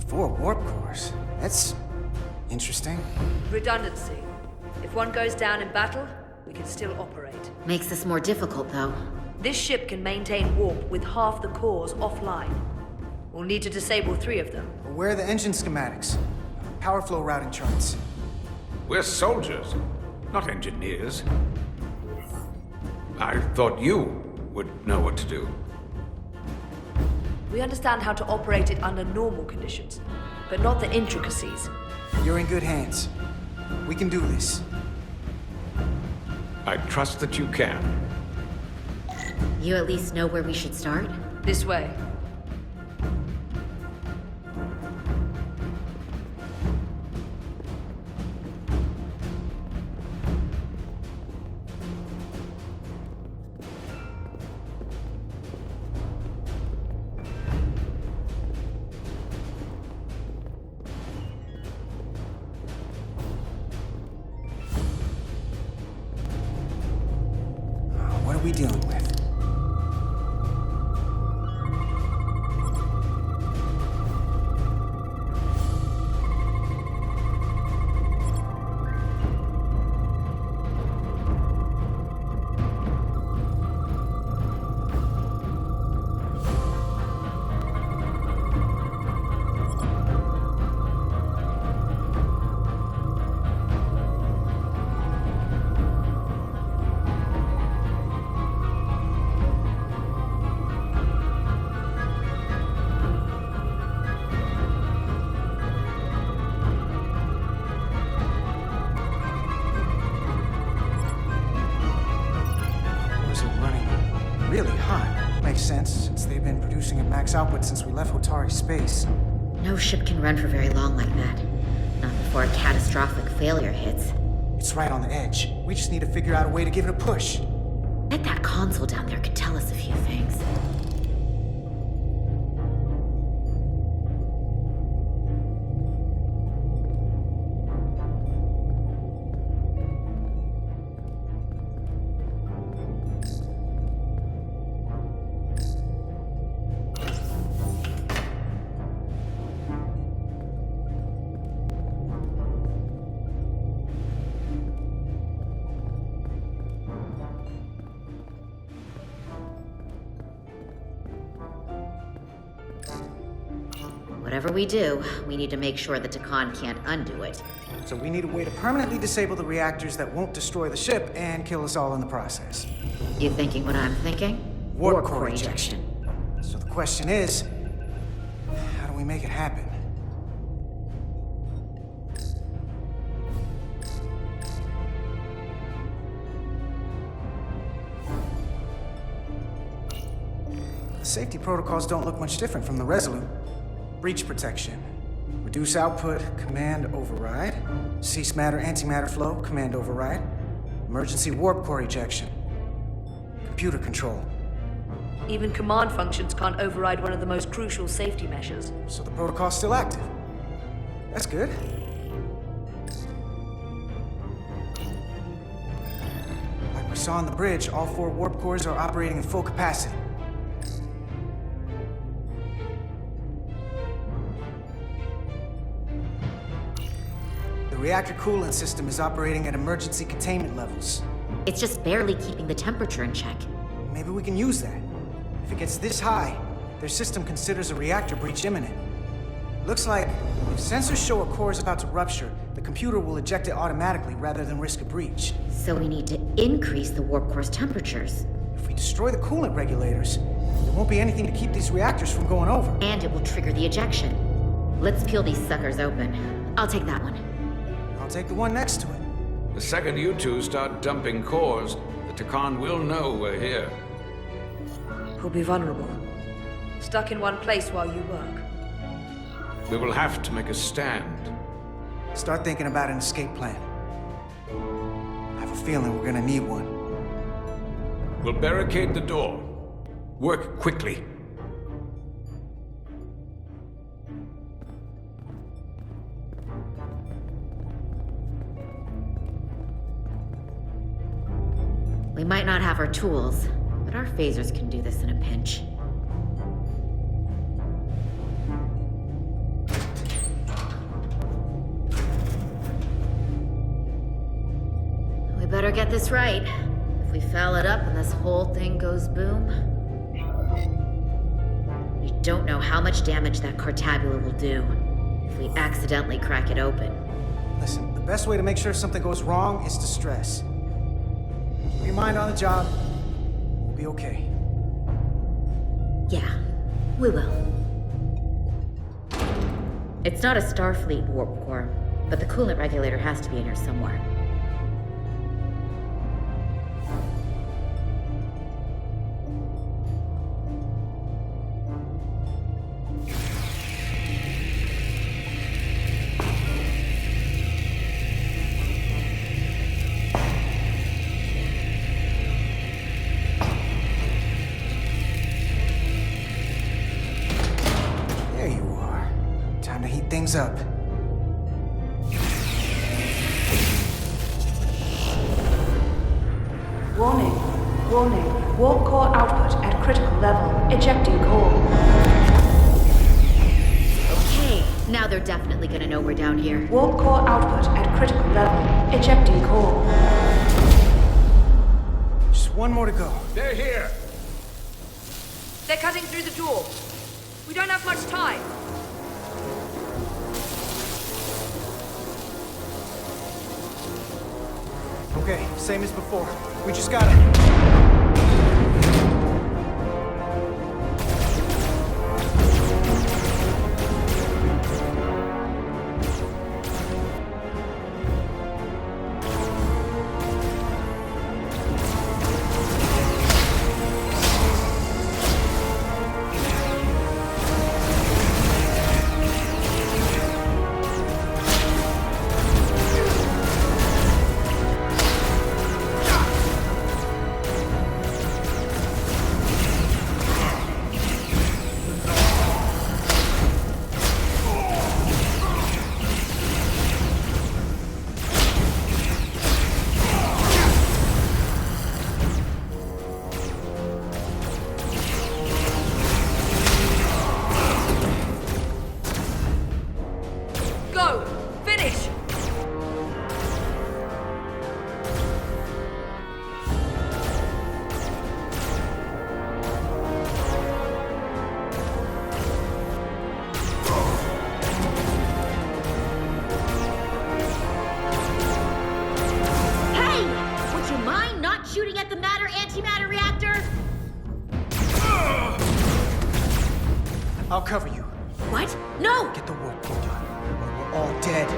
4 warp cores. That's interesting. Redundancy. If one goes down in battle, we can still operate. Makes this more difficult, though. This ship can maintain warp with half the cores offline. We'll need to disable 3 of them. Where are the engine schematics? Power flow routing charts. We're soldiers, not engineers. I thought you would know what to do. We understand how to operate it under normal conditions, but not the intricacies. You're in good hands. We can do this. I trust that you can. You at least know where we should start? This way. What are we dealing with? Really hot. Makes sense, since they've been producing at max output since we left Hotari space. No ship can run for very long like that. Not before a catastrophic failure hits. It's right on the edge. We just need to figure out a way to give it a push. Bet that console down there could tell us a few things. Whatever we do, we need to make sure the Takan can't undo it. So we need a way to permanently disable the reactors that won't destroy the ship and kill us all in the process. You thinking what I'm thinking? Warp core ejection. So the question is, how do we make it happen? The safety protocols don't look much different from the Resolute. Breach protection. Reduce output, command override. Cease matter, antimatter flow, command override. Emergency warp core ejection. Computer control. Even command functions can't override one of the most crucial safety measures. So the protocol's still active. That's good. Like we saw on the bridge, all 4 warp cores are operating at full capacity. The reactor coolant system is operating at emergency containment levels. It's just barely keeping the temperature in check. Maybe we can use that. If it gets this high, their system considers a reactor breach imminent. Looks like if sensors show a core is about to rupture, the computer will eject it automatically rather than risk a breach. So we need to increase the warp core's temperatures. If we destroy the coolant regulators, there won't be anything to keep these reactors from going over. And it will trigger the ejection. Let's peel these suckers open. I'll take that one. I'll take the one next to it. The second you two start dumping cores, the Takan will know we're here. We'll be vulnerable. Stuck in one place while you work. We will have to make a stand. Start thinking about an escape plan. I have a feeling we're gonna need one. We'll barricade the door. Work quickly. We might not have our tools, but our phasers can do this in a pinch. get this right. If we foul it up and this whole thing goes boom, we don't know how much damage that cartabula will do if we accidentally crack it open. Listen, the best way to make sure something goes wrong is to stress. Keep your mind on the job. We'll be okay. Yeah, we will. It's not a Starfleet warp core, but the coolant regulator has to be in here somewhere. There you are. Time to heat things up. Warning. Warning. Warp core output at critical level. Ejecting core. Okay, now they're definitely gonna know we're down here. Warp core output at critical level. Ejecting core. Just one more to go. They're here! They're cutting through the door. We don't have much time. Okay, same as before. We just gotta... Go! Finish! Hey! Would you mind not shooting at the matter-antimatter reactor? I'll cover you. What? No! Get the warp core done, or we're all dead.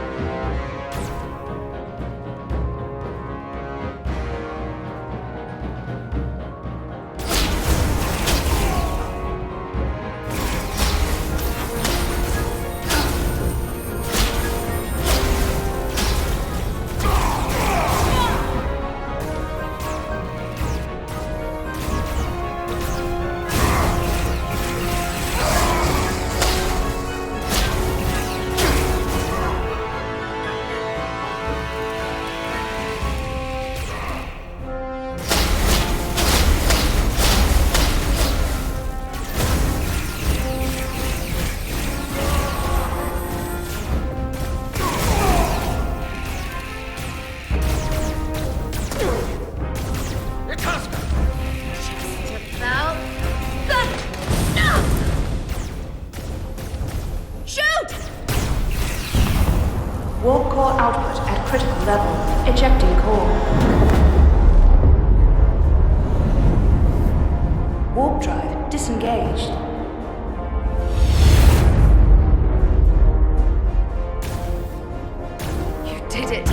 About... No! Shoot! Warp core output at critical level. Ejecting core. Warp drive disengaged. You did it.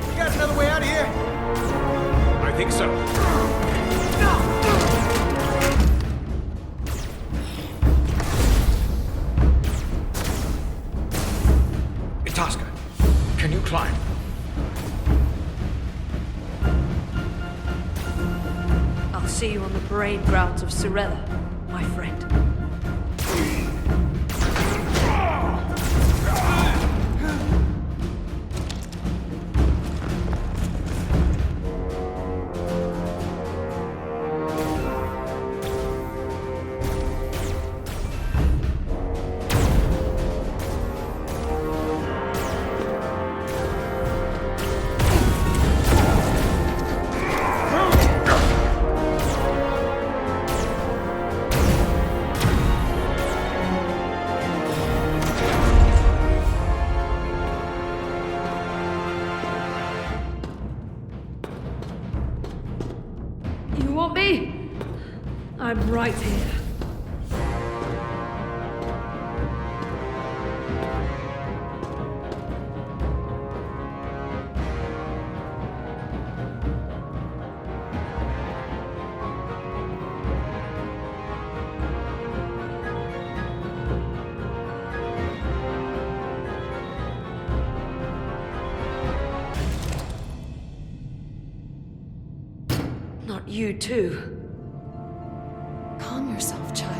You got another way out of here? I think so. Itasca, can you climb? I'll see you on the parade grounds of Sorella, my friend. be? I'm right here. Not you, too. Calm yourself, child.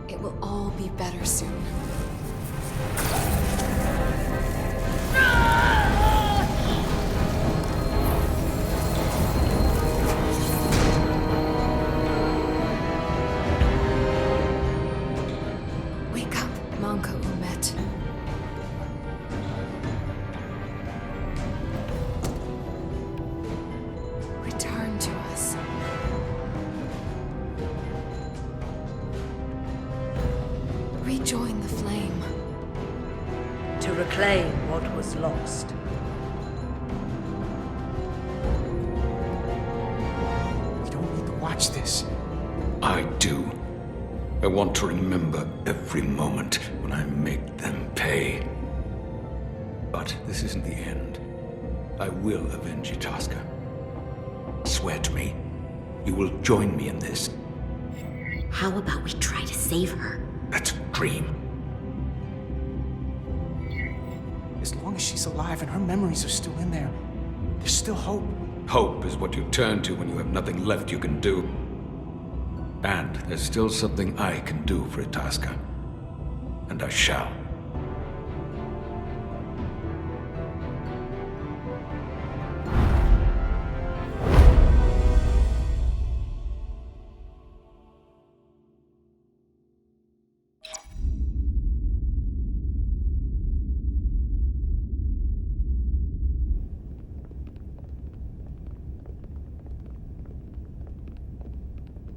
It will all be better soon. Wake up, Manka Umet. Return to us. Rejoin the flame. To reclaim what was lost. We don't need to watch this. I do. I want to remember every moment when I make them pay. But this isn't the end. I will avenge Itasca. Swear to me, you will join me in this. How about we try to save her? That's a dream. As long as she's alive and her memories are still in there, there's still hope. Hope is what you turn to when you have nothing left you can do. And there's still something I can do for Itasca. And I shall.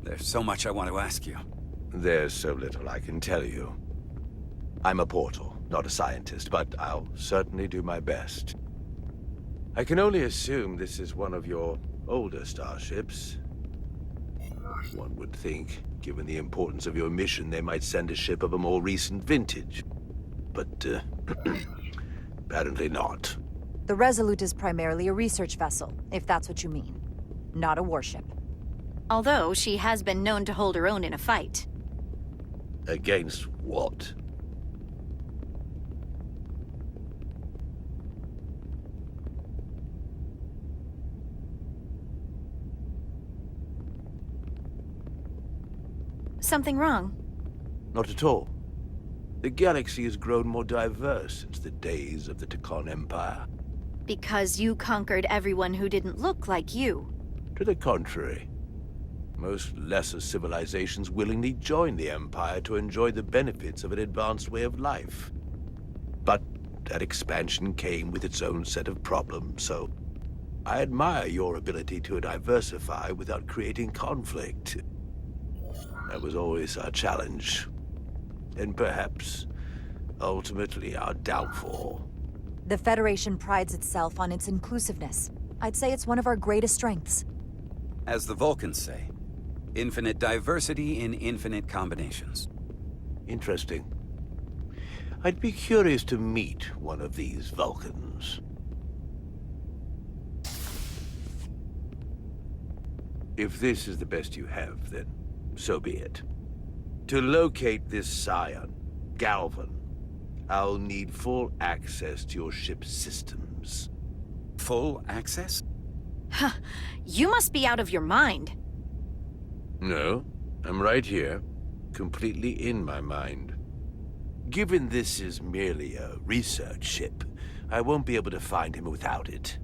There's so much I want to ask you. There's so little I can tell you. I'm a portal, not a scientist, but I'll certainly do my best. I can only assume this is one of your older starships. One would think, given the importance of your mission, they might send a ship of a more recent vintage. But, apparently not. The Resolute is primarily a research vessel, if that's what you mean. Not a warship. Although she has been known to hold her own in a fight. Against what? Something wrong? Not at all. The galaxy has grown more diverse since the days of the Tekon Empire. Because you conquered everyone who didn't look like you. To the contrary. Most lesser civilizations willingly join the Empire to enjoy the benefits of an advanced way of life. But that expansion came with its own set of problems, so I admire your ability to diversify without creating conflict. That was always our challenge. And perhaps, ultimately, our downfall. The Federation prides itself on its inclusiveness. I'd say it's one of our greatest strengths. As the Vulcans say, infinite diversity in infinite combinations. Interesting. I'd be curious to meet one of these Vulcans. If this is the best you have, then so be it. To locate this scion, Galvan, I'll need full access to your ship's systems. Full access? Huh. You must be out of your mind. No, I'm right here, completely in my mind. Given this is merely a research ship, I won't be able to find him without it.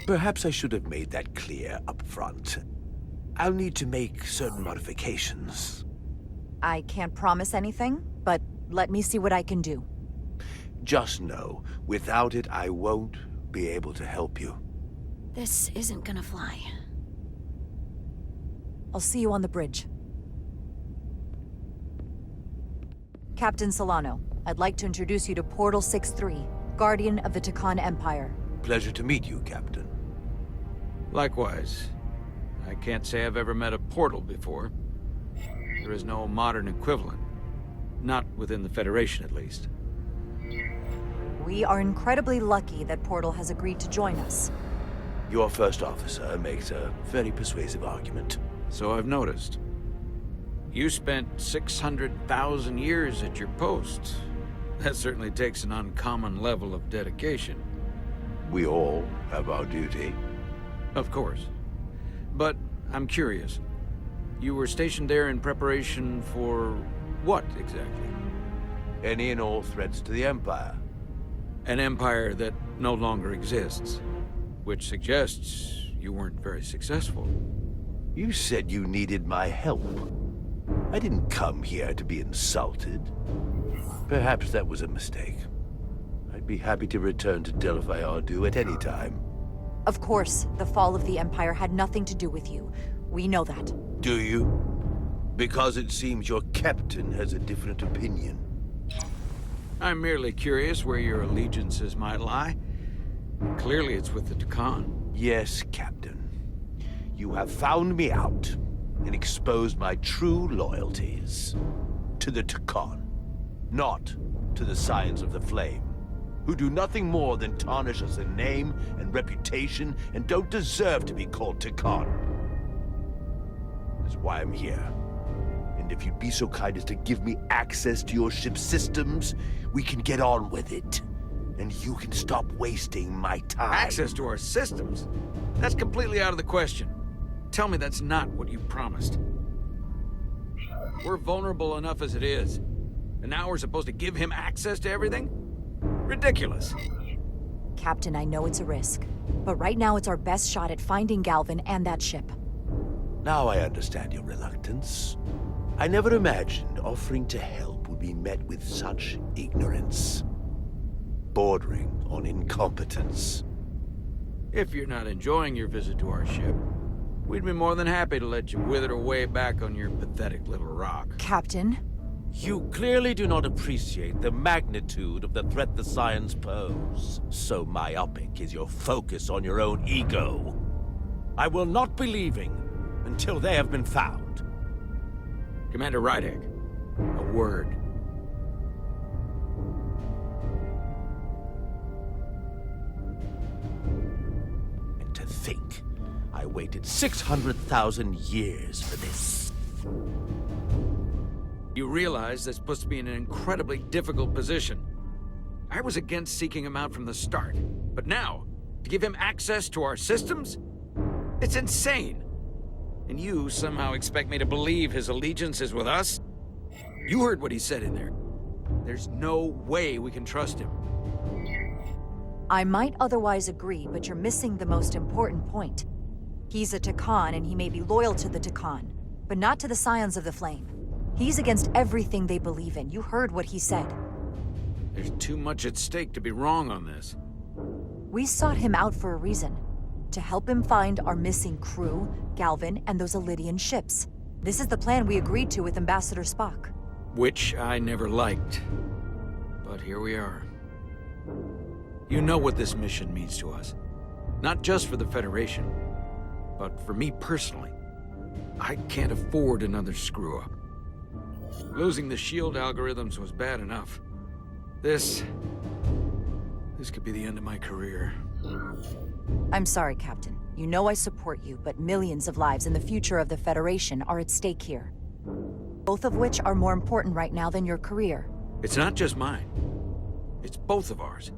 Perhaps I should have made that clear up front. I'll need to make certain modifications. I can't promise anything, but let me see what I can do. Just know, without it, I won't be able to help you. This isn't gonna fly. I'll see you on the bridge. Captain Solano. I'd like to introduce you to Portal 6-3, Guardian of the Takan Empire. Pleasure to meet you, Captain. Likewise. I can't say I've ever met a portal before. There is no modern equivalent. Not within the Federation, at least. We are incredibly lucky that Portal has agreed to join us. Your first officer makes a very persuasive argument. So I've noticed. You spent 600,000 years at your post. That certainly takes an uncommon level of dedication. We all have our duty. Of course. But I'm curious. You were stationed there in preparation for what, exactly? Any and all threats to the Empire. An empire that no longer exists. Which suggests you weren't very successful. You said you needed my help. I didn't come here to be insulted. Perhaps that was a mistake. I'd be happy to return to Delphi Ardu at any time. Of course, the fall of the Empire had nothing to do with you. We know that. Do you? Because it seems your captain has a different opinion. I'm merely curious where your allegiances might lie. Clearly it's with the Takan. Yes, Captain. You have found me out and exposed my true loyalties. To the Takan, not to the Scions of the Flame, who do nothing more than tarnish us in name and reputation and don't deserve to be called Takan. That's why I'm here. And if you'd be so kind as to give me access to your ship's systems, we can get on with it. And you can stop wasting my time. Access to our systems? That's completely out of the question. Tell me that's not what you promised. We're vulnerable enough as it is. And now we're supposed to give him access to everything? Ridiculous. Captain, I know it's a risk. But right now it's our best shot at finding Galvin and that ship. Now I understand your reluctance. I never imagined offering to help would be met with such ignorance. Bordering on incompetence. If you're not enjoying your visit to our ship, we'd be more than happy to let you wither away back on your pathetic little rock. Captain? You clearly do not appreciate the magnitude of the threat the Scions pose. So myopic is your focus on your own ego. I will not be leaving until they have been found. Commander Rydek, a word. And to think, I waited 600,000 years for this. You realize this puts me in an incredibly difficult position. I was against seeking him out from the start, but now, to give him access to our systems? It's insane! And you somehow expect me to believe his allegiance is with us? You heard what he said in there. There's no way we can trust him. I might otherwise agree, but you're missing the most important point. He's a Takan, and he may be loyal to the Takan, but not to the Scions of the Flame. He's against everything they believe in. You heard what he said. There's too much at stake to be wrong on this. We sought him out for a reason. To help him find our missing crew, Galvin, and those Elydian ships. This is the plan we agreed to with Ambassador Spock. Which I never liked. But here we are. You know what this mission means to us. Not just for the Federation, but for me personally. I can't afford another screw-up. Losing the shield algorithms was bad enough. This could be the end of my career. I'm sorry, Captain. You know I support you, but millions of lives and the future of the Federation are at stake here. Both of which are more important right now than your career. It's not just mine. It's both of ours.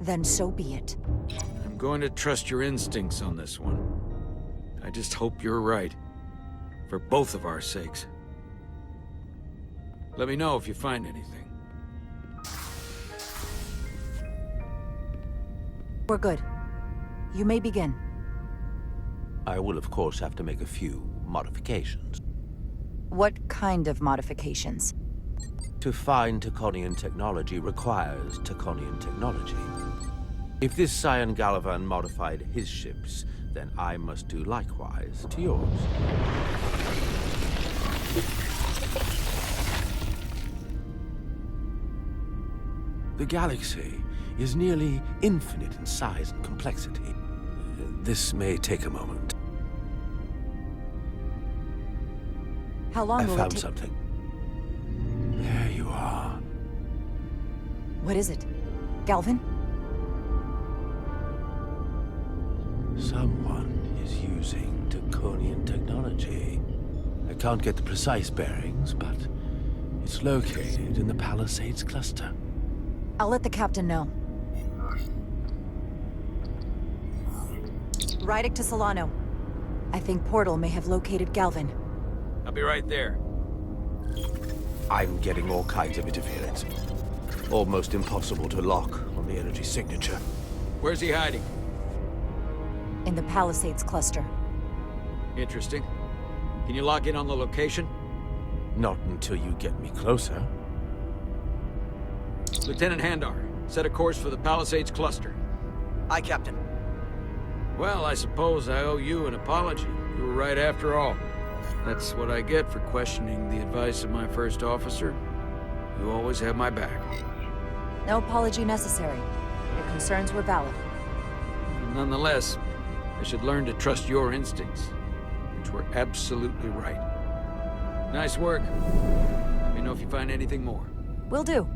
Then so be it. I'm going to trust your instincts on this one. I just hope you're right. For both of our sakes. Let me know if you find anything. We're good. You may begin. I will, of course, have to make a few modifications. What kind of modifications? To find Taconian technology requires Taconian technology. If this Scion Galavan modified his ships, then I must do likewise to yours. The galaxy is nearly infinite in size and complexity. This may take a moment. How long I will it found take? something. There you are. What is it? Galvin? Someone is using Draconian technology. I can't get the precise bearings, but it's located in the Palisades cluster. I'll let the captain know. Rydick to Solano. I think Portal may have located Galvin. I'll be right there. I'm getting all kinds of interference. Almost impossible to lock on the energy signature. Where's he hiding? In the Palisades cluster. Interesting. Can you lock in on the location? Not until you get me closer. Lieutenant Handar, set a course for the Palisades cluster. Aye, Captain. Well, I suppose I owe you an apology. You were right after all. That's what I get for questioning the advice of my first officer. You always have my back. No apology necessary. Your concerns were valid. Nonetheless, I should learn to trust your instincts, which were absolutely right. Nice work. Let me know if you find anything more. Will do.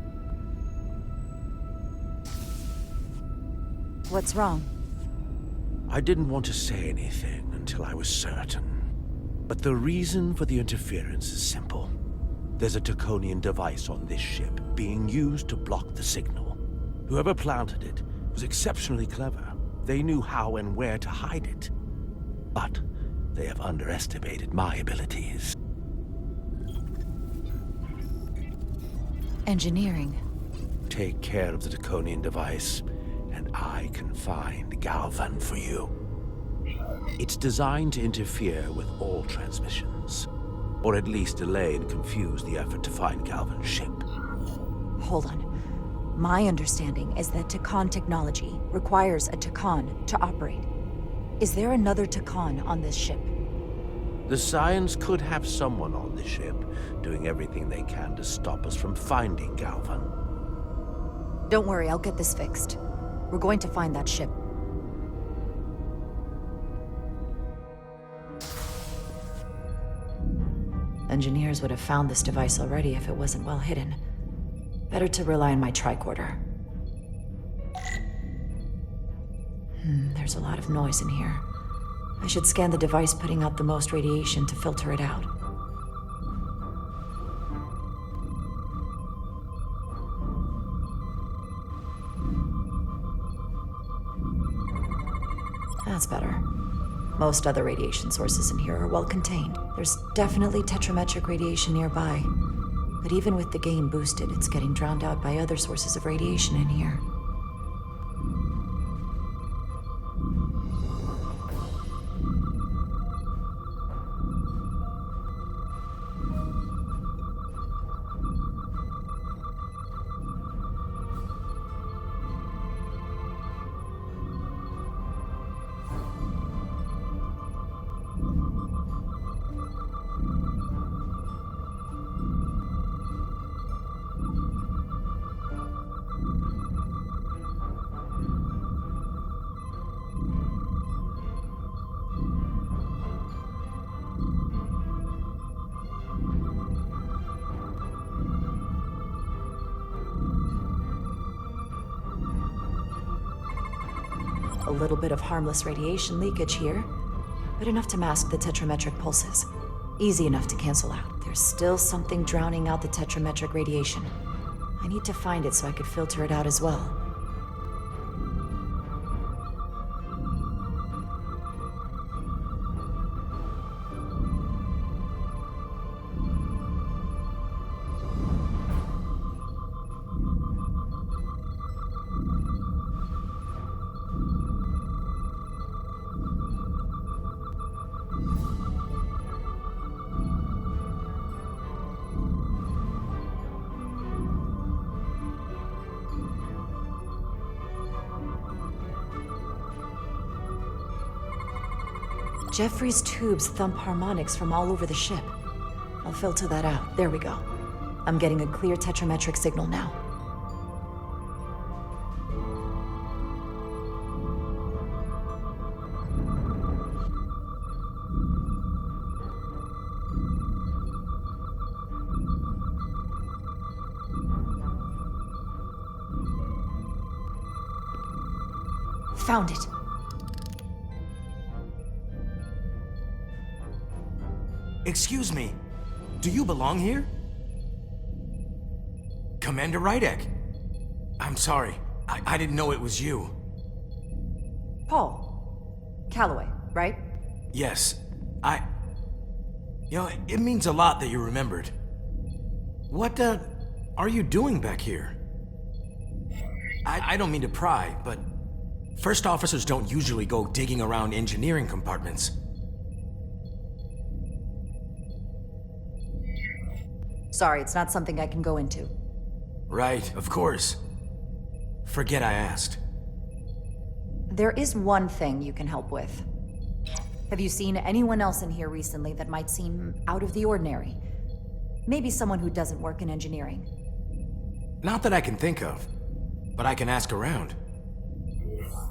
What's wrong? I didn't want to say anything until I was certain. But the reason for the interference is simple. There's a Draconian device on this ship being used to block the signal. Whoever planted it was exceptionally clever. They knew how and where to hide it. But they have underestimated my abilities. Engineering. Take care of the Draconian device, and I can find Galvan for you. It's designed to interfere with all transmissions, or at least delay and confuse the effort to find Galvan's ship. Hold on. My understanding is that Takan technology requires a Takan to operate. Is there another Takan on this ship? The Scions could have someone on the ship doing everything they can to stop us from finding Galvan. Don't worry, I'll get this fixed. We're going to find that ship. Engineers would have found this device already if it wasn't well hidden. Better to rely on my tricorder. There's a lot of noise in here. I should scan the device putting out the most radiation to filter it out. That's better. Most other radiation sources in here are well contained. There's definitely tetrametric radiation nearby. But even with the gain boosted, it's getting drowned out by other sources of radiation in here. A little bit of harmless radiation leakage here, but enough to mask the tetrametric pulses. Easy enough to cancel out. There's still something drowning out the tetrametric radiation. I need to find it so I could filter it out as well. Jeffrey's tubes thump harmonics from all over the ship. I'll filter that out. There we go. I'm getting a clear tetrametric signal now. Found it. Excuse me. Do you belong here? Commander Rydek. I'm sorry. I didn't know it was you. Paul. Calloway, right? Yes. You know, it means a lot that you remembered. What, are you doing back here? I don't mean to pry, but first officers don't usually go digging around engineering compartments. Sorry, it's not something I can go into. Right, of course. Forget I asked. There is one thing you can help with. Have you seen anyone else in here recently that might seem out of the ordinary? Maybe someone who doesn't work in engineering. Not that I can think of, but I can ask around.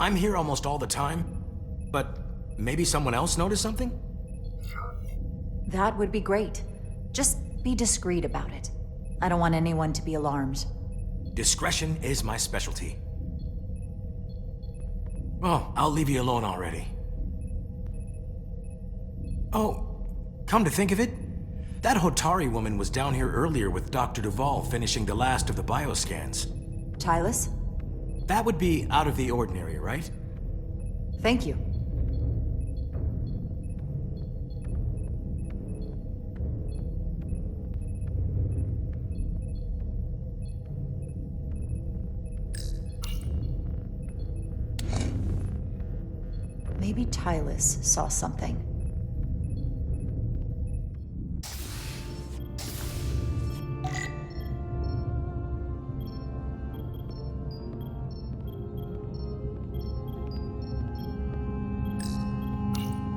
I'm here almost all the time, but maybe someone else noticed something? That would be great. Just be discreet about it. I don't want anyone to be alarmed. Discretion is my specialty. Well, I'll leave you alone already. Oh, come to think of it, that Hotari woman was down here earlier with Dr. Duvall finishing the last of the bioscans. Tylus? That would be out of the ordinary, right? Thank you. Maybe Tylus saw something.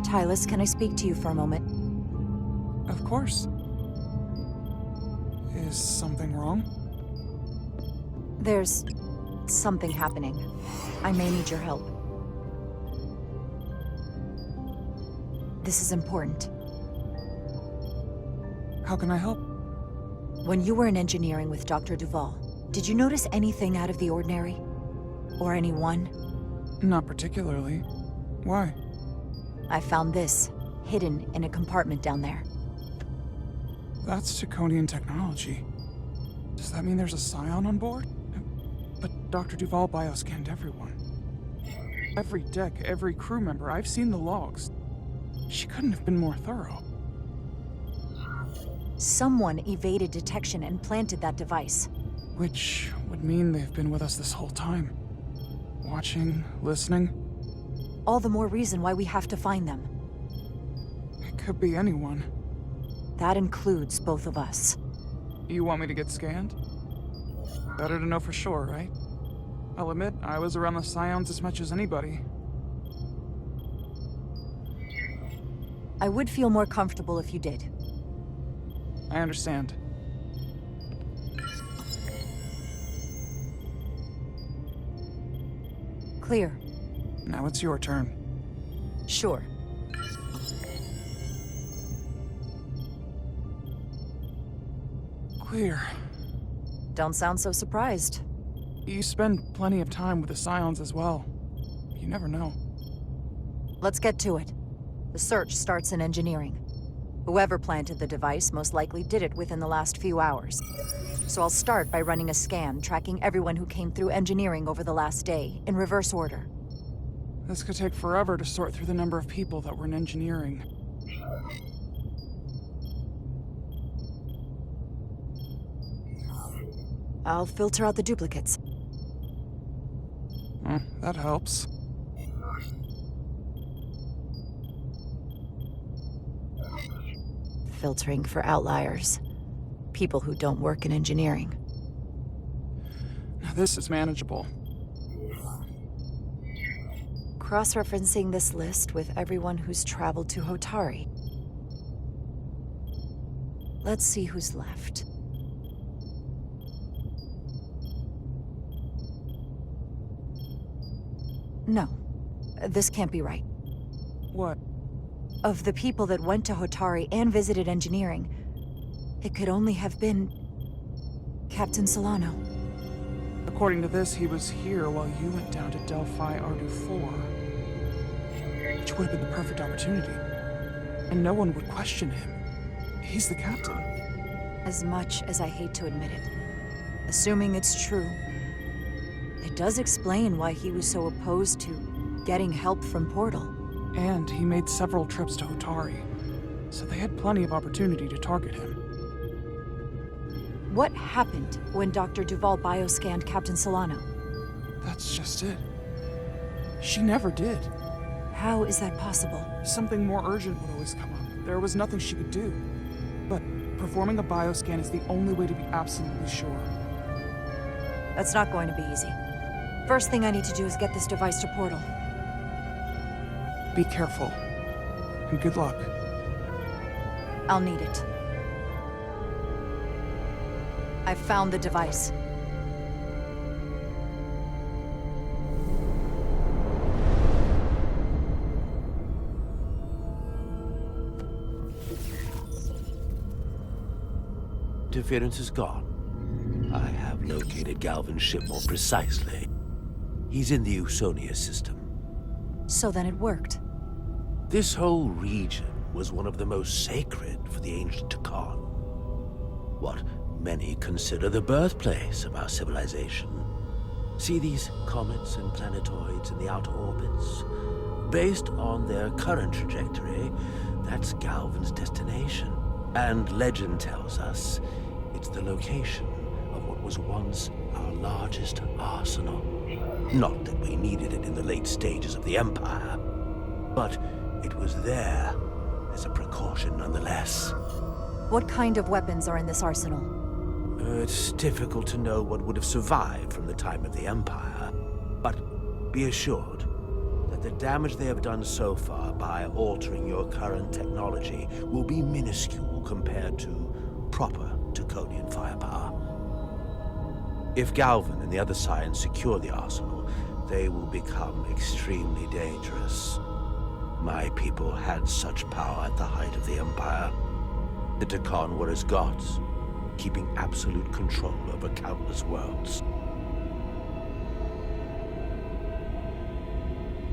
Tylus, can I speak to you for a moment? Of course. Is something wrong? There's something happening. I may need your help. This is important. How can I help? When you were in engineering with Dr. Duvall, did you notice anything out of the ordinary? Or anyone? Not particularly. Why? I found this, hidden in a compartment down there. That's Draconian technology. Does that mean there's a Scion on board? But Dr. Duvall bioscanned everyone. Every deck, every crew member, I've seen the logs. She couldn't have been more thorough. Someone evaded detection and planted that device. Which would mean they've been with us this whole time. Watching, listening. All the more reason why we have to find them. It could be anyone. That includes both of us. You want me to get scanned? Better to know for sure, right? I'll admit, I was around the Scions as much as anybody. I would feel more comfortable if you did. I understand. Clear. Now it's your turn. Sure. Clear. Don't sound so surprised. You spend plenty of time with the Scions as well. You never know. Let's get to it. The search starts in engineering. Whoever planted the device most likely did it within the last few hours. So I'll start by running a scan, tracking everyone who came through engineering over the last day, in reverse order. This could take forever to sort through the number of people that were in engineering. I'll filter out the duplicates. That helps. Filtering for outliers. People who don't work in engineering. Now this is manageable. Cross-referencing this list with everyone who's traveled to Hotari. Let's see who's left. No, this can't be right. What? Of the people that went to Hotari and visited engineering, it could only have been Captain Solano. According to this, he was here while you went down to Delphi Ardu 4. Which would have been the perfect opportunity. And no one would question him. He's the captain. As much as I hate to admit it, assuming it's true, it does explain why he was so opposed to getting help from Portal. And he made several trips to Otari, so they had plenty of opportunity to target him. What happened when Dr. Duval bioscanned Captain Solano? That's just it. She never did. How is that possible? Something more urgent would always come up. There was nothing she could do. But performing a bioscan is the only way to be absolutely sure. That's not going to be easy. First thing I need to do is get this device to Portal. Be careful. And good luck. I'll need it. I've found the device. Interference is gone. I have located Galvin's ship more precisely. He's in the Usonia system. So then it worked. This whole region was one of the most sacred for the ancient Takan. What many consider the birthplace of our civilization. See these comets and planetoids in the outer orbits? Based on their current trajectory, that's Galvin's destination. And legend tells us it's the location of what was once our largest arsenal. Not that we needed it in the late stages of the Empire, but it was there as a precaution nonetheless. What kind of weapons are in this arsenal? It's difficult to know what would have survived from the time of the Empire, but be assured that the damage they have done so far by altering your current technology will be minuscule compared to proper Taconian firepower. If Galvin and the other Scions secure the arsenal, they will become extremely dangerous. My people had such power at the height of the Empire. The Takan were as gods, keeping absolute control over countless worlds.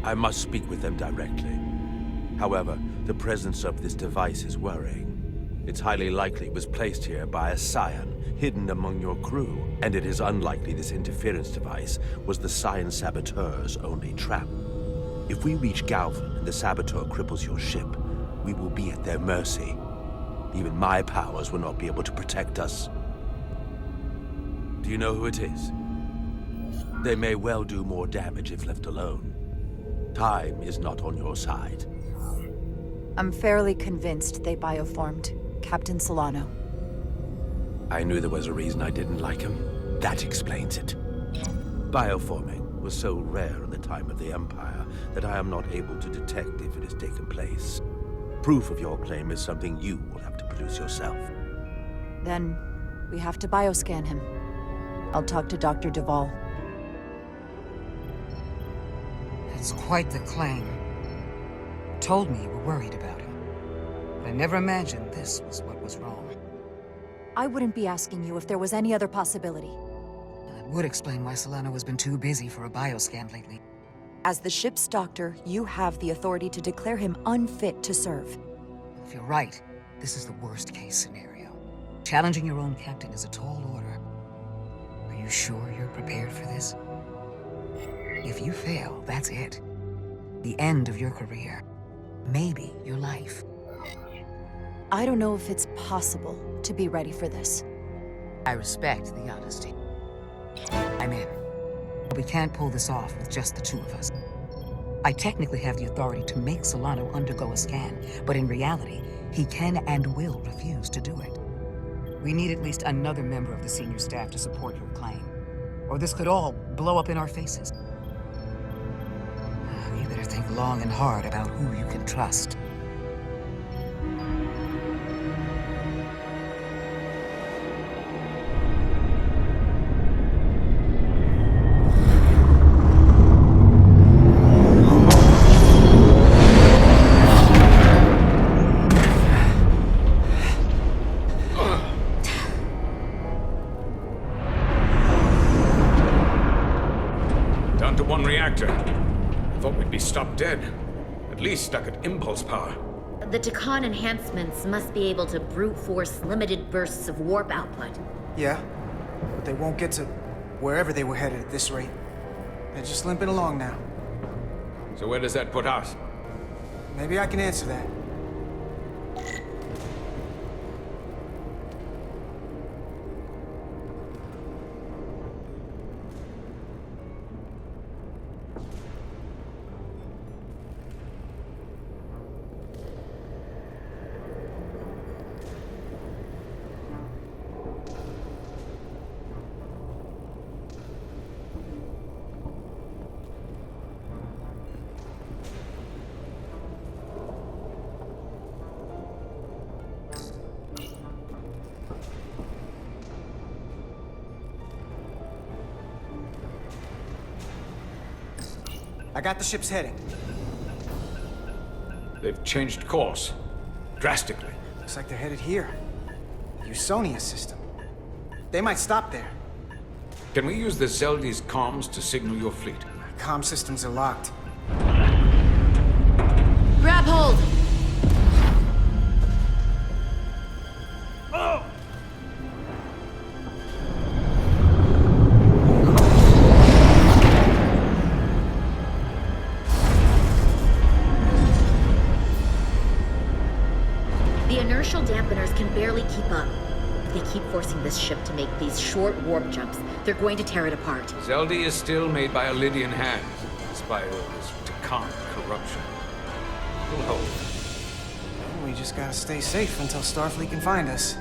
I must speak with them directly. However, the presence of this device is worrying. It's highly likely it was placed here by a Scion, hidden among your crew, and it is unlikely this interference device was the Scion saboteur's only trap. If we reach Galvin and the saboteur cripples your ship, we will be at their mercy. Even my powers will not be able to protect us. Do you know who it is? They may well do more damage if left alone. Time is not on your side. I'm fairly convinced they bioformed Captain Solano. I knew there was a reason I didn't like him. That explains it. Bioforming was so rare in the time of the Empire that I am not able to detect if it has taken place. Proof of your claim is something you will have to produce yourself. Then we have to bioscan him. I'll talk to Dr. Duval. That's quite the claim. Told me you were worried about him. But I never imagined this was what was wrong. I wouldn't be asking you if there was any other possibility. That would explain why Solano has been too busy for a bioscan lately. As the ship's doctor, you have the authority to declare him unfit to serve. If you're right, this is the worst-case scenario. Challenging your own captain is a tall order. Are you sure you're prepared for this? If you fail, that's it. The end of your career. Maybe your life. I don't know if it's possible to be ready for this. I respect the honesty. I'm in. We can't pull this off with just the two of us. I technically have the authority to make Solano undergo a scan, but in reality, he can and will refuse to do it. We need at least another member of the senior staff to support your claim, or this could all blow up in our faces. You better think long and hard about who you can trust. stuck at impulse power. The Takan enhancements must be able to brute force limited bursts of warp output. Yeah, but they won't get to wherever they were headed at this rate. They're just limping along now. So where does that put us? Maybe I can answer that. I got the ship's heading. They've changed course. Drastically. Looks like they're headed here. The Usonia system. They might stop there. Can we use the Zeldi's comms to signal your fleet? Comm systems are locked. Grab hold! The inertial dampeners can barely keep up. If they keep forcing this ship to make these short warp jumps, they're going to tear it apart. Zeldi is still made by Lydian hands, despite all this Takan corruption. We'll hold. We just gotta stay safe until Starfleet can find us.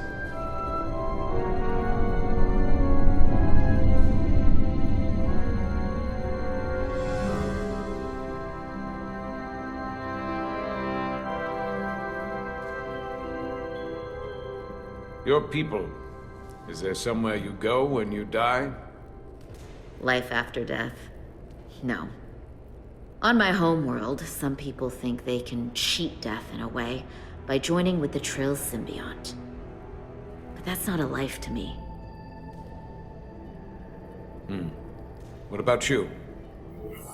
Your people. Is there somewhere you go when you die? Life after death? No. On my homeworld, some people think they can cheat death in a way by joining with the Trill symbiont. But that's not a life to me. What about you?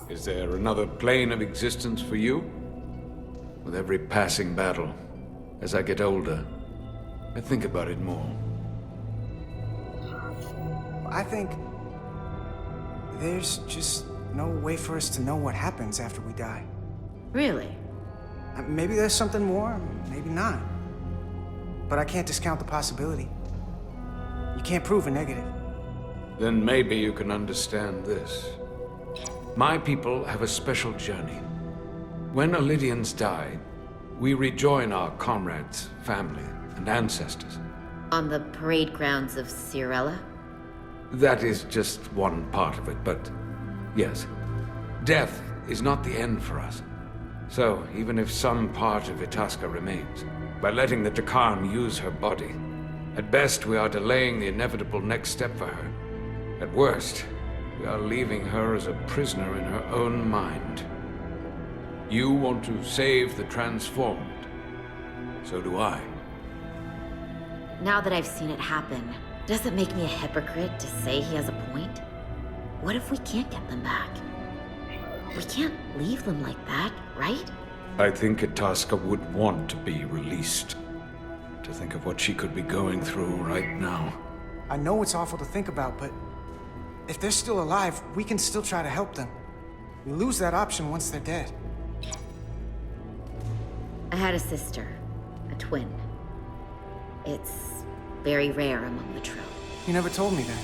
Is there another plane of existence for you? With every passing battle, as I get older, I think about it more. I think there's just no way for us to know what happens after we die. Really? Maybe there's something more, maybe not. But I can't discount the possibility. You can't prove a negative. Then maybe you can understand this. My people have a special journey. When Lydians die, we rejoin our comrades, family, and ancestors. On the parade grounds of Cirella? That is just one part of it, but yes. Death is not the end for us. So, even if some part of Itasca remains, by letting the Takan use her body, at best we are delaying the inevitable next step for her. At worst, we are leaving her as a prisoner in her own mind. You want to save the transformed. So do I. Now that I've seen it happen, does it make me a hypocrite to say he has a point? What if we can't get them back? We can't leave them like that, right? I think Itasca would want to be released. To think of what she could be going through right now. I know it's awful to think about, but if they're still alive, we can still try to help them. We lose that option once they're dead. I had a sister, a twin. It's very rare among the Trill. You never told me that.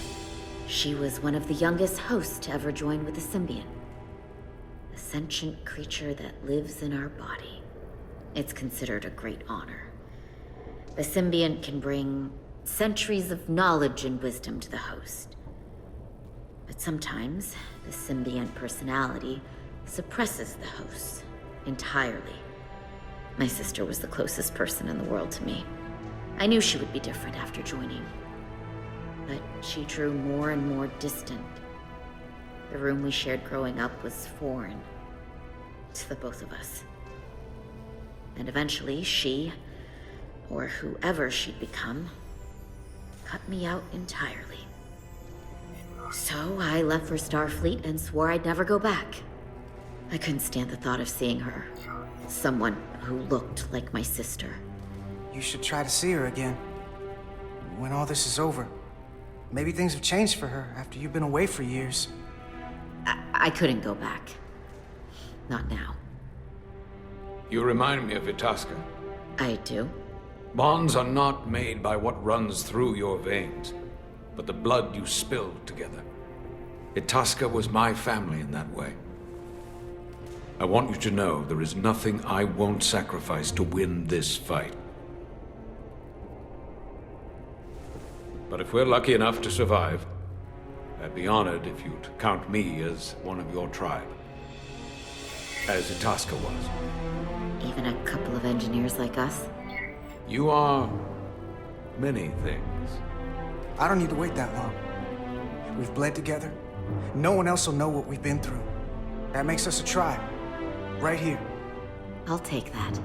She was one of the youngest hosts to ever join with the symbiont. A sentient creature that lives in our body. It's considered a great honor. The symbiont can bring centuries of knowledge and wisdom to the host. But sometimes, the symbiont personality suppresses the host entirely. My sister was the closest person in the world to me. I knew she would be different after joining. But she drew more and more distant. The room we shared growing up was foreign to the both of us. And eventually she, or whoever she'd become, cut me out entirely. So I left for Starfleet and swore I'd never go back. I couldn't stand the thought of seeing her, Someone who looked like my sister. You should try to see her again. When all this is over. Maybe things have changed for her after you've been away for years. I couldn't go back. Not now. You remind me of Itasca. I do? Bonds are not made by what runs through your veins, but the blood you spilled together. Itasca was my family in that way. I want you to know there is nothing I won't sacrifice to win this fight. But if we're lucky enough to survive, I'd be honored if you'd count me as one of your tribe. As Itasca was. Even a couple of engineers like us? You are many things. I don't need to wait that long. We've bled together. No one else will know what we've been through. That makes us a tribe. Right here. I'll take that.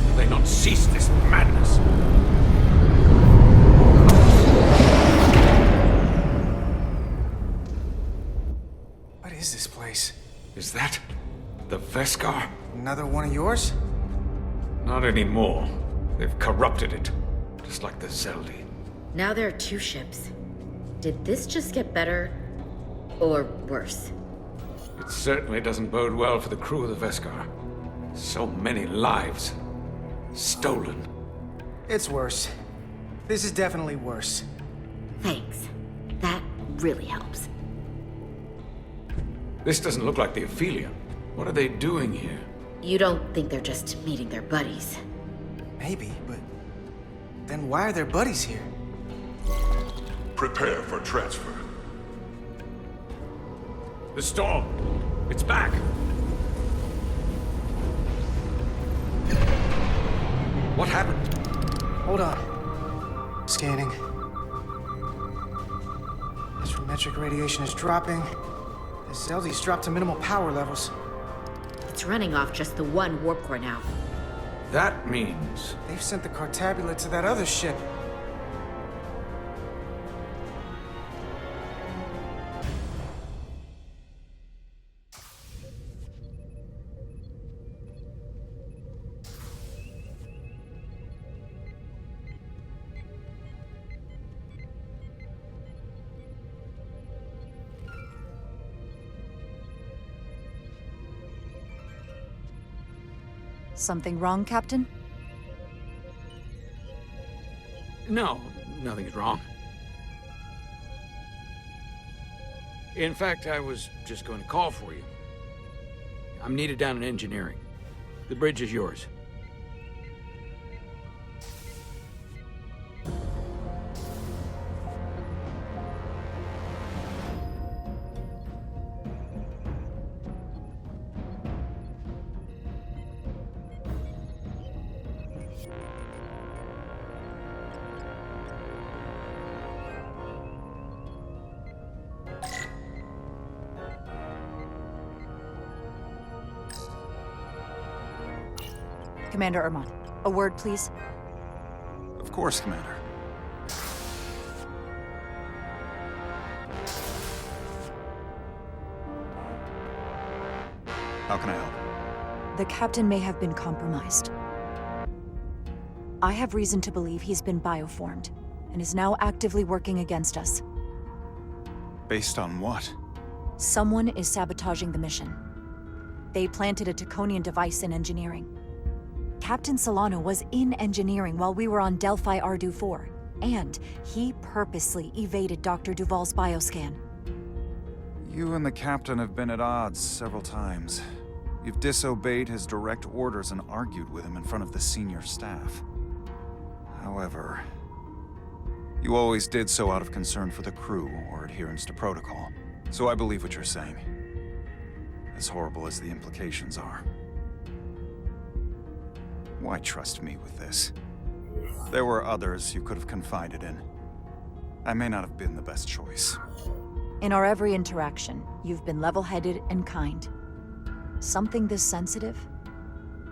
Will they not cease this madness? What is this place? Is that the Veskar? Another one of yours? Not anymore. They've corrupted it, just like the Zeldi. Now there are 2 ships. Did this just get better? Or worse? It certainly doesn't bode well for the crew of the Veskar. So many lives stolen. It's worse. This is definitely worse. Thanks. That really helps. This doesn't look like the Ophelia. What are they doing here? You don't think they're just meeting their buddies? Maybe, but then why are their buddies here? Prepare for transfer. The storm! It's back! What happened? Hold on. Scanning. Astrometric radiation is dropping. The Zeldi's dropped to minimal power levels. It's running off just the one warp core now. That means... They've sent the Cartabula to that other ship. Something wrong, Captain? No, nothing's wrong. In fact, I was just going to call for you. I'm needed down in engineering. The bridge is yours. Commander Ermont, a word, please. Of course, Commander. How can I help? The captain may have been compromised. I have reason to believe he's been bioformed, and is now actively working against us. Based on what? Someone is sabotaging the mission. They planted a Taconian device in engineering. Captain Solano was in engineering while we were on Delphi Ardu 4, and he purposely evaded Dr. Duval's bioscan. You and the captain have been at odds several times. You've disobeyed his direct orders and argued with him in front of the senior staff. However, you always did so out of concern for the crew or adherence to protocol. So I believe what you're saying, as horrible as the implications are. Why trust me with this? There were others you could have confided in. I may not have been the best choice. In our every interaction, you've been level-headed and kind. Something this sensitive?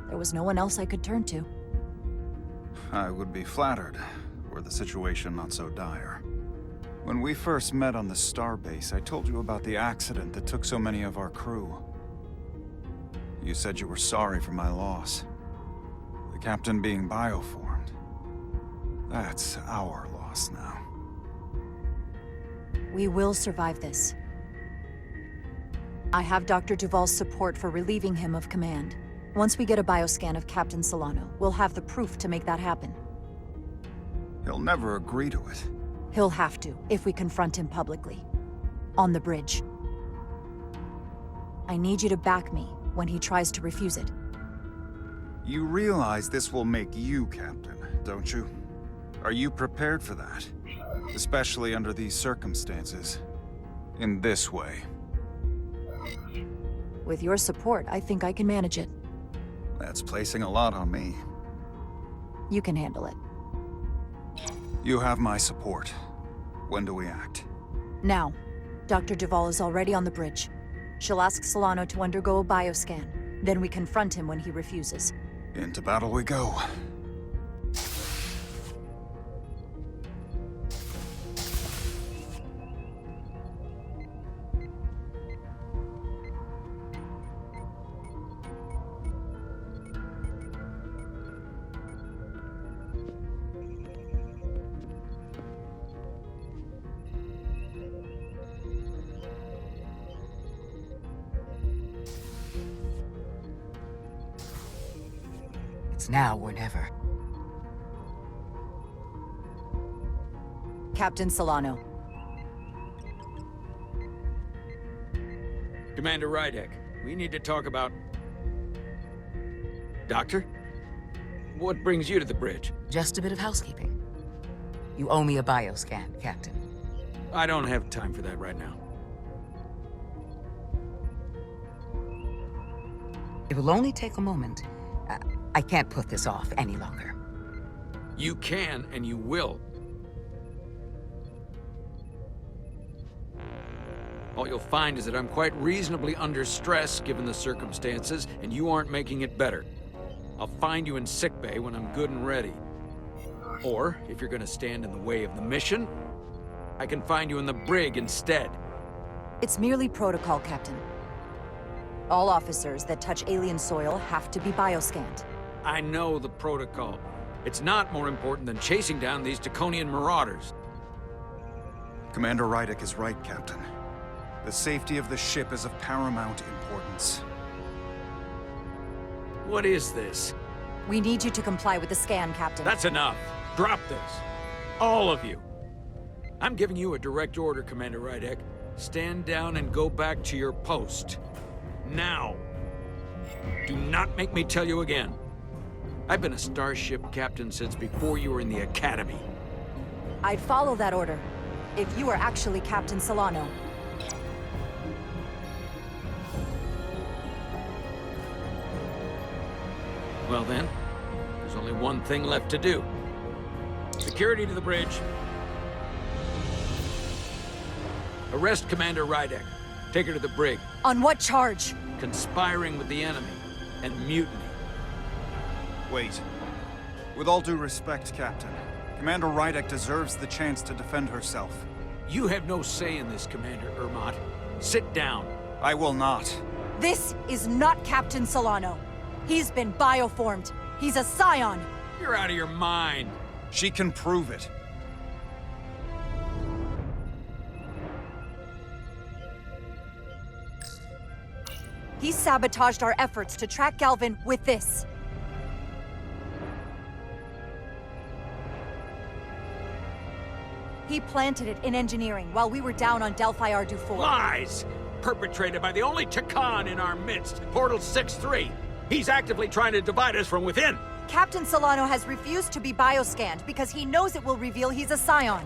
There was no one else I could turn to. I would be flattered, were the situation not so dire. When we first met on the starbase, I told you about the accident that took so many of our crew. You said you were sorry for my loss. The captain being bioformed. That's our loss now. We will survive this. I have Dr. Duval's support for relieving him of command. Once we get a bioscan of Captain Solano, we'll have the proof to make that happen. He'll never agree to it. He'll have to, if we confront him publicly. On the bridge. I need you to back me when he tries to refuse it. You realize this will make you captain, don't you? Are you prepared for that? Especially under these circumstances. In this way. With your support, I think I can manage it. That's placing a lot on me. You can handle it. You have my support. When do we act? Now. Dr. Duval is already on the bridge. She'll ask Solano to undergo a bioscan. Then we confront him when he refuses. Into battle we go. It's now or never. Captain Solano. Commander Rydek, we need to talk about... Doctor? What brings you to the bridge? Just a bit of housekeeping. You owe me a bioscan, Captain. I don't have time for that right now. It will only take a moment. I can't put this off any longer. You can, and you will. All you'll find is that I'm quite reasonably under stress given the circumstances, and you aren't making it better. I'll find you in sickbay when I'm good and ready. Or, if you're gonna stand in the way of the mission, I can find you in the brig instead. It's merely protocol, Captain. All officers that touch alien soil have to be bioscanned. I know the protocol. It's not more important than chasing down these Draconian marauders. Commander Rydek is right, Captain. The safety of the ship is of paramount importance. What is this? We need you to comply with the scan, Captain. That's enough. Drop this. All of you. I'm giving you a direct order, Commander Rydek. Stand down and go back to your post. Now. Do not make me tell you again. I've been a starship captain since before you were in the Academy. I'd follow that order, if you were actually Captain Solano. Well then, there's only one thing left to do. Security to the bridge. Arrest Commander Rydek. Take her to the brig. On what charge? Conspiring with the enemy and mutiny. Wait. With all due respect, Captain, Commander Rydek deserves the chance to defend herself. You have no say in this, Commander Ermot. Sit down. I will not. This is not Captain Solano. He's been bioformed. He's a scion. You're out of your mind. She can prove it. He sabotaged our efforts to track Galvin with this. He planted it in engineering while we were down on Delphi Ardu-4. Lies! Perpetrated by the only Takan in our midst, Portal 6-3. He's actively trying to divide us from within. Captain Solano has refused to be bioscanned because he knows it will reveal he's a scion.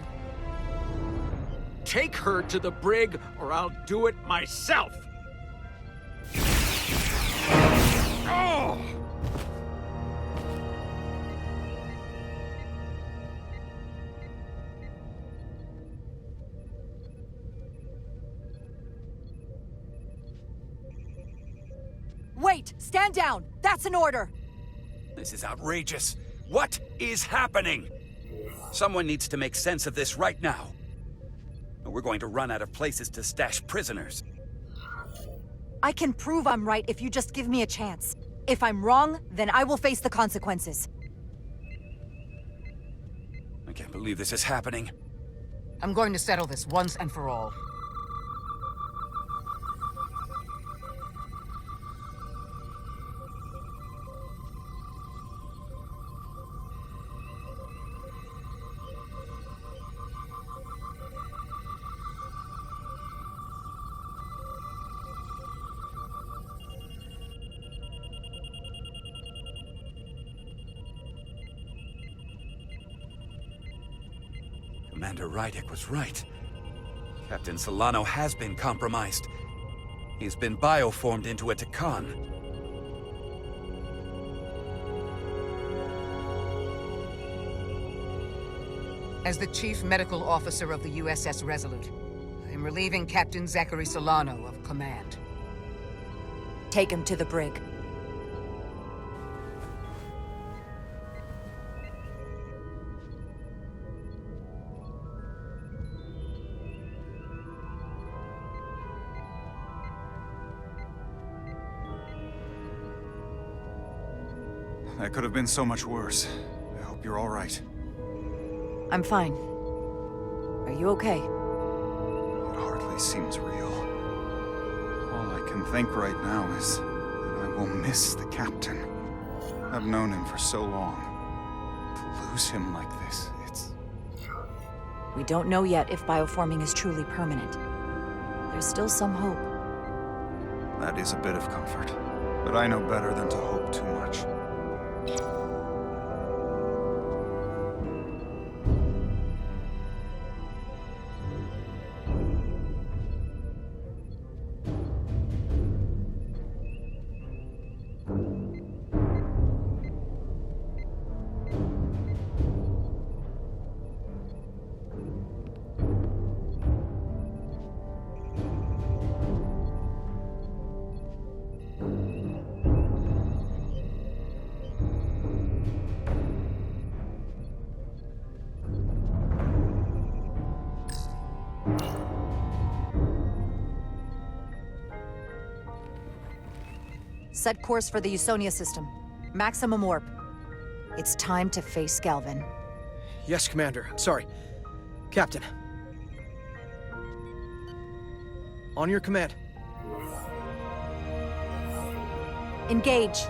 Take her to the brig, or I'll do it myself. Oh! Wait! Stand down! That's an order! This is outrageous. What is happening? Someone needs to make sense of this right now. We're going to run out of places to stash prisoners. I can prove I'm right if you just give me a chance. If I'm wrong, then I will face the consequences. I can't believe this is happening. I'm going to settle this once and for all. Commander Rydick was right. Captain Solano has been compromised. He's been bioformed into a Takan. As the Chief Medical Officer of the USS Resolute, I am relieving Captain Zachary Solano of command. Take him to the brig. That could have been so much worse. I hope you're all right. I'm fine. Are you okay? It hardly seems real. All I can think right now is that I will miss the captain. I've known him for so long. To lose him like this, it's... We don't know yet if bioforming is truly permanent. There's still some hope. That is a bit of comfort. But I know better than to hope too much. Set course for the Usonia system. Maximum warp. It's time to face Galvin. Yes, Commander. Sorry. Captain. On your command. Engage.